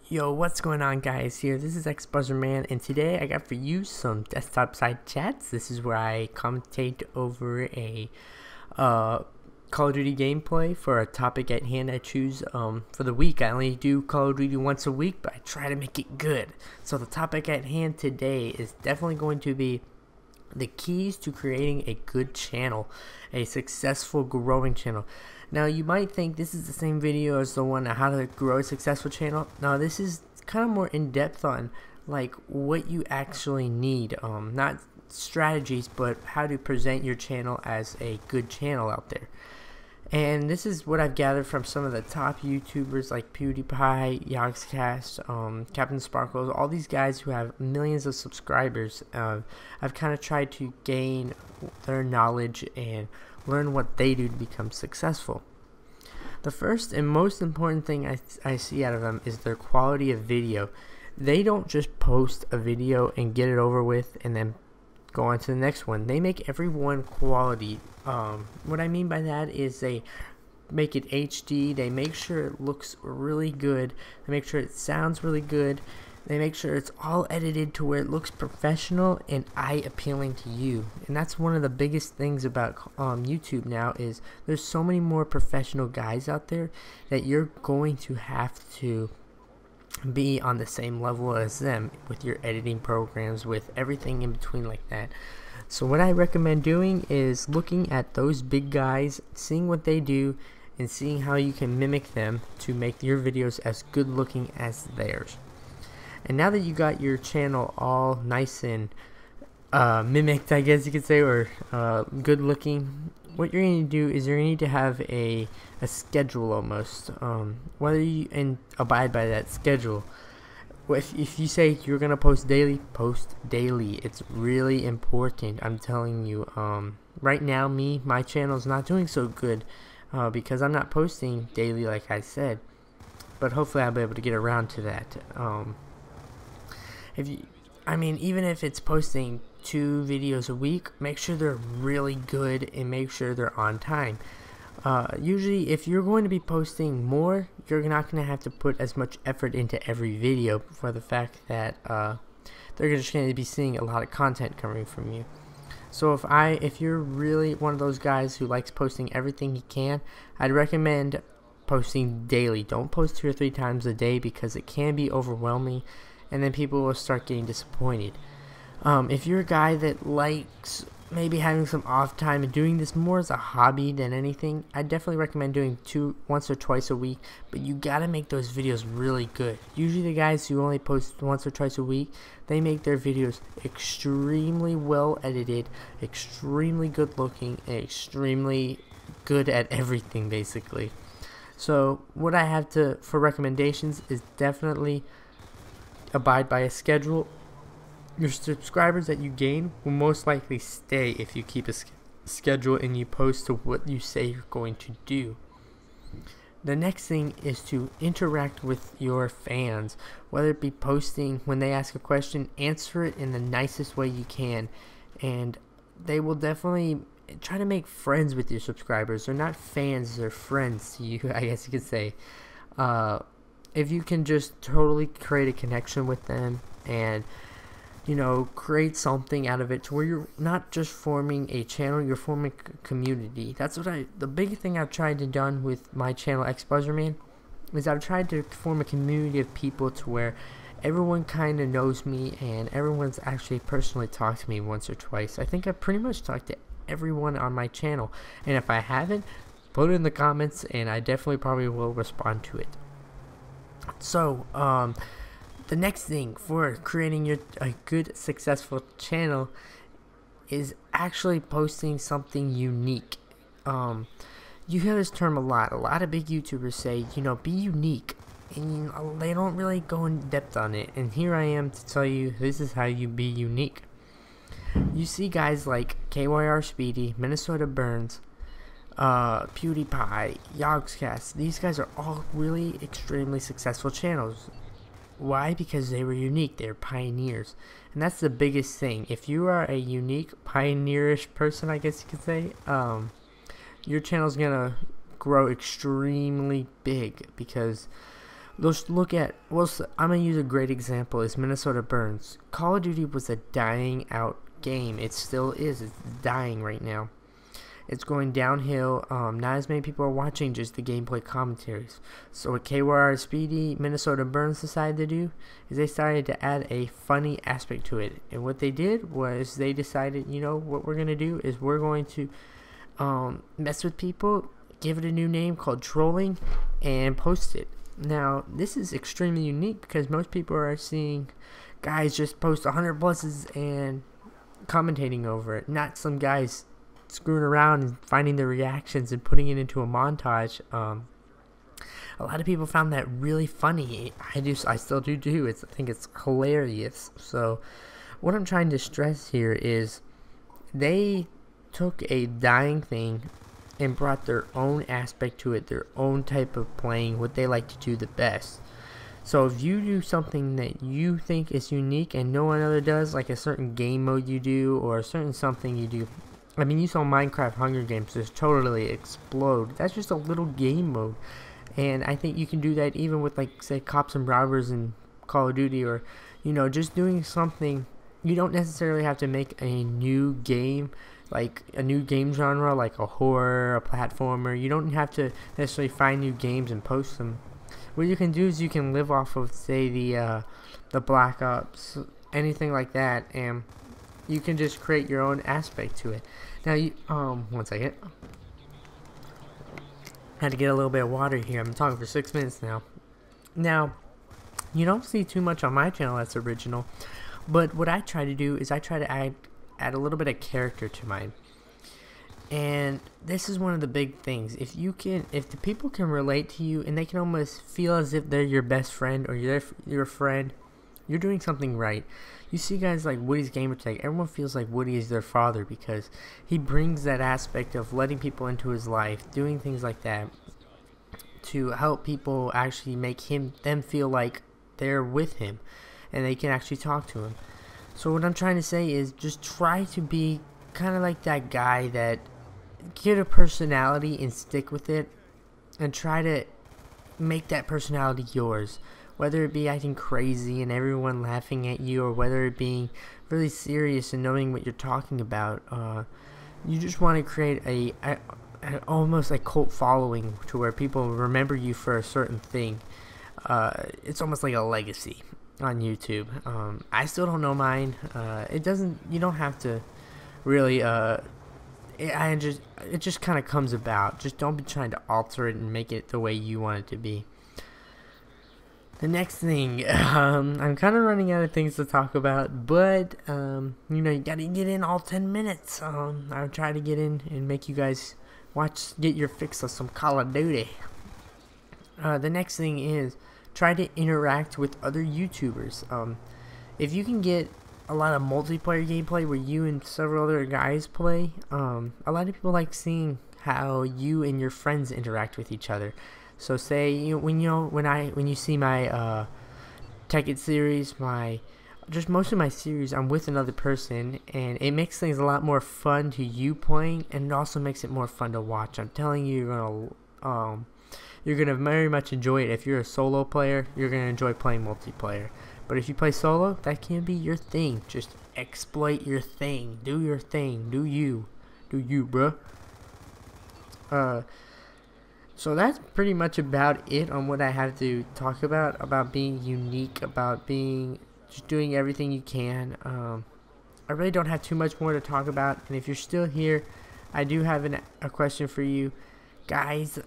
Yo, what's going on, guys? This is XBuzzerMan, and today I got for you some desktop side chats. This is where I commentate over a Call of Duty gameplay for a topic at hand I choose for the week. I only do Call of Duty once a week, but I try to make it good. So the topic at hand today is definitely going to be the keys to creating a good channel, a successful growing channel. Now you might think this is the same video as the one on how to grow a successful channel. Now this is kind of more in depth on like what you actually need, not strategies, but how to present your channel as a good channel out there. And this is what I've gathered from some of the top YouTubers like PewDiePie, Yogscast, Captain Sparkles, all these guys who have millions of subscribers. I've kind of tried to gain their knowledge and learn what they do to become successful. The first and most important thing I see out of them is their quality of video. They don't just post a video and get it over with and then go on to the next one. They make every one quality. What I mean by that is they make it HD, they make sure it looks really good, they make sure it sounds really good, they make sure it's all edited to where it looks professional and eye appealing to you. And that's one of the biggest things about YouTube now, is there's so many more professional guys out there that you're going to have to be on the same level as them with your editing programs, with everything in between like that. So what I recommend doing is looking at those big guys, seeing what they do, and seeing how you can mimic them to make your videos as good looking as theirs. And now that you got your channel all nice and mimicked, I guess you could say, or good looking, what you're going to do is you're going to need to have a schedule almost, whether you abide by that schedule. If you say you're going to post daily. It's really important. I'm telling you, right now my channel is not doing so good because I'm not posting daily like I said, but hopefully I'll be able to get around to that. Even if it's posting 2 videos a week, make sure they're really good and make sure they're on time. Usually if you're going to be posting more, you're not going to have to put as much effort into every video, for the fact that they're just going to be seeing a lot of content coming from you. So if you're really one of those guys who likes posting everything he can, I'd recommend posting daily. Don't post 2 or 3 times a day, because it can be overwhelming and then people will start getting disappointed. If you're a guy that likes maybe having some off time and doing this more as a hobby than anything, I definitely recommend doing once or twice a week, but you gotta make those videos really good. Usually the guys who only post once or twice a week, they make their videos extremely well edited, extremely good looking, and extremely good at everything basically. So what I have for recommendations is definitely abide by a schedule. Your subscribers that you gain will most likely stay if you keep a schedule and you post to what you say you're going to do. The next thing is to interact with your fans, whether it be posting when they ask a question, answer it in the nicest way you can, and they will definitely try to make friends with your subscribers. They're not fans, they're friends to you, I guess you could say. If you can just totally create a connection with them and create something out of it to where you're not just forming a channel, you're forming a community. That's what the big thing I've tried to done with my channel XBuzzerMan is I've tried to form a community of people to where everyone kind of knows me and everyone's actually personally talked to me once or twice. I think I've pretty much talked to everyone on my channel, and if I haven't, put it in the comments and I definitely probably will respond to it. So the next thing for creating a good successful channel is actually posting something unique. You hear this term a lot. A lot of big YouTubers say, be unique, and they don't really go in depth on it. And here I am to tell you, this is how you be unique. You see guys like KYR Speedy, Minnesota Burns, PewDiePie, Yogscast. These guys are all really extremely successful channels. Why? Because they were unique. They're pioneers, and that's the biggest thing. If you are a unique, pioneerish person, I guess you could say, your channel's gonna grow extremely big, because Let's look at, well, I'm going to use a great example is Minnesota Burns. Call of Duty was a dying out game. It still is. It's dying right now. It's going downhill. Not as many people are watching just the gameplay commentaries. So what KYR Speedy Minnesota Burns decided to do is they started to add a funny aspect to it. And what they did was they decided, you know, what we're going to do is we're going to mess with people, give it a new name called trolling, and post it. Now, this is extremely unique because most people are seeing guys just post 100 pluses and commentating over it, not some guys screwing around and finding the reactions and putting it into a montage. A lot of people found that really funny. I still do. I think it's hilarious. So what I'm trying to stress here is they took a dying thing and brought their own aspect to it, their own type of playing, what they like to do the best. So if you do something that you think is unique and no one other does, like a certain game mode you do or a certain something you do, I mean, you saw Minecraft Hunger Games just totally explode. That's just a little game mode. And I think you can do that even with, like, say, Cops and Robbers in Call of Duty, or, you know, just doing something. You don't necessarily have to make a new game, like a new game genre, like a horror, a platformer. You don't have to necessarily find new games and post them. What you can do is you can live off of, say, the Black Ops, anything like that, and you can just create your own aspect to it. Now, one second. Had to get a little bit of water here. I'm talking for 6 minutes now. Now, you don't see too much on my channel that's original, but what I try to do is I try to add a little bit of character to mine. And this is one of the big things. If the people can relate to you and they can almost feel as if they're your best friend or your friend, you're doing something right. You see guys like Woody's Gamertag, everyone feels like Woody is their father because he brings that aspect of letting people into his life, doing things like that to help people actually make them feel like they're with him and they can actually talk to him. So what I'm trying to say is just try to be kind of like that guy that get a personality and stick with it and try to make that personality yours. Whether it be acting crazy and everyone laughing at you, or whether it being really serious and knowing what you're talking about, you just want to create almost a cult following to where people remember you for a certain thing. It's almost like a legacy on YouTube. I still don't know mine. You don't have to really. It just kind of comes about. Just don't be trying to alter it and make it the way you want it to be. The next thing, I'm kind of running out of things to talk about, but, you know, you gotta get in all 10 minutes. I'll try to get in and make you guys get your fix of some Call of Duty. The next thing is, try to interact with other YouTubers. If you can get a lot of multiplayer gameplay where you and several other guys play, a lot of people like seeing how you and your friends interact with each other. So say when you see my Tekkit series, most of my series, I'm with another person, and it makes things a lot more fun to you playing, and it also makes it more fun to watch. I'm telling you, you're gonna very much enjoy it. If you're a solo player, you're gonna enjoy playing multiplayer. But if you play solo, that can be your thing. Just exploit your thing, do your thing, do you, bruh. So that's pretty much about it on what I have to talk about being unique, about just doing everything you can. I really don't have too much more to talk about, and if you're still here, I do have a question for you. Guys,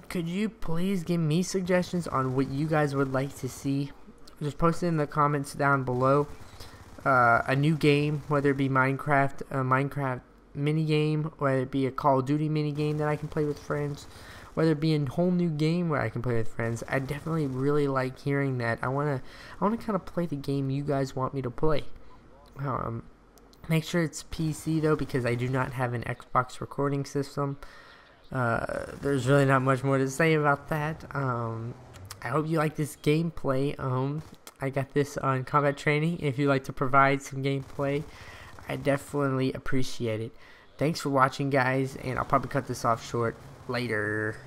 could you please give me suggestions on what you guys would like to see? Just post it in the comments down below. A new game, whether it be Minecraft, a Minecraft minigame, whether it be a Call of Duty minigame that I can play with friends, whether it be a whole new game where I can play with friends. I definitely really like hearing that. I wanna kind of play the game you guys want me to play. Make sure it's PC though, because I do not have an Xbox recording system. There's really not much more to say about that. I hope you like this gameplay. I got this on Combat Training. If you'd like to provide some gameplay, I definitely appreciate it. Thanks for watching, guys, and I'll probably cut this off short later.